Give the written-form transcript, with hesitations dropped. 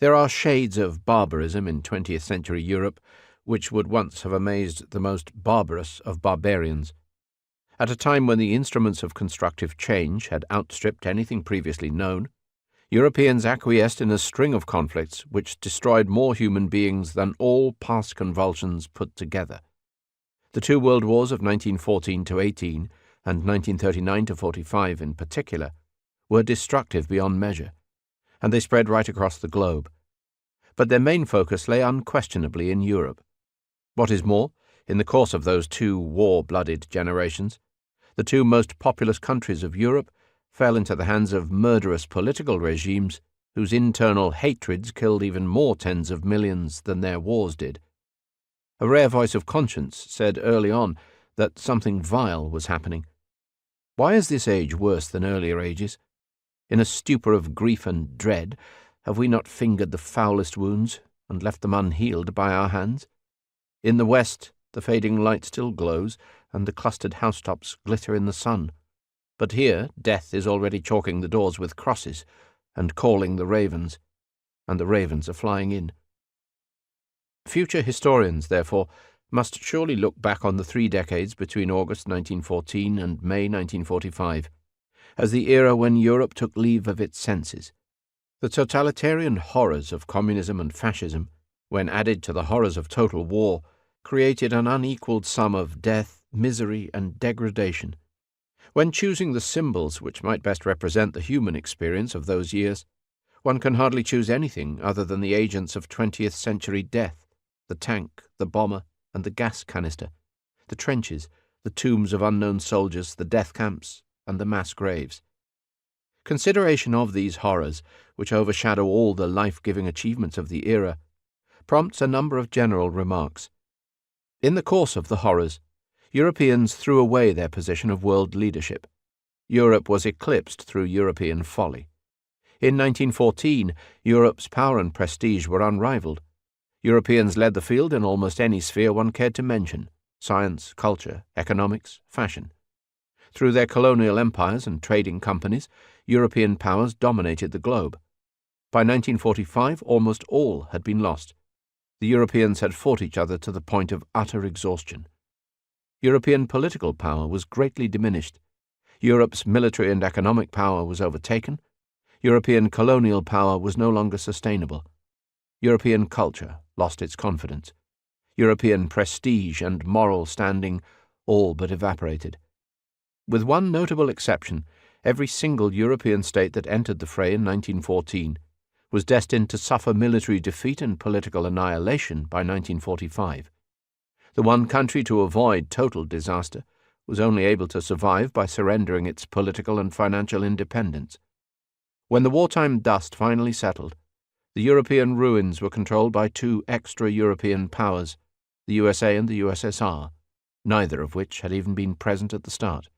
There are shades of barbarism in 20th century Europe which would once have amazed the most barbarous of barbarians. At a time when the instruments of constructive change had outstripped anything previously known, Europeans acquiesced in a string of conflicts which destroyed more human beings than all past convulsions put together. The two world wars of 1914–18 and 1939–45 in particular were destructive beyond measure, and they spread right across the globe. But their main focus lay unquestionably in Europe. What is more, in the course of those two war-blooded generations, the two most populous countries of Europe fell into the hands of murderous political regimes whose internal hatreds killed even more tens of millions than their wars did. A rare voice of conscience said early on that something vile was happening. Why is this age worse than earlier ages? In a stupor of grief and dread, have we not fingered the foulest wounds and left them unhealed by our hands? In the west, the fading light still glows, and the clustered housetops glitter in the sun. But here death is already chalking the doors with crosses and calling the ravens, and the ravens are flying in. Future historians, therefore, must surely look back on the 3 decades between August 1914 and May 1945 as the era when Europe took leave of its senses. The totalitarian horrors of communism and fascism, when added to the horrors of total war, created an unequaled sum of death, misery, and degradation. When choosing the symbols which might best represent the human experience of those years, one can hardly choose anything other than the agents of 20th century death, the tank, the bomber, and the gas canister, the trenches, the tombs of unknown soldiers, the death camps, and the mass graves. Consideration of these horrors, which overshadow all the life-giving achievements of the era, prompts a number of general remarks. In the course of the horrors, Europeans threw away their position of world leadership. Europe was eclipsed through European folly. In 1914, Europe's power and prestige were unrivaled. Europeans led the field in almost any sphere one cared to mention: science, culture, economics, fashion. Through their colonial empires and trading companies, European powers dominated the globe. By 1945, almost all had been lost. The Europeans had fought each other to the point of utter exhaustion. European political power was greatly diminished. Europe's military and economic power was overtaken. European colonial power was no longer sustainable. European culture lost its confidence. European prestige and moral standing all but evaporated. With one notable exception, every single European state that entered the fray in 1914 was destined to suffer military defeat and political annihilation by 1945. The one country to avoid total disaster was only able to survive by surrendering its political and financial independence. When the wartime dust finally settled, the European ruins were controlled by two extra-European powers, the USA and the USSR, neither of which had even been present at the start.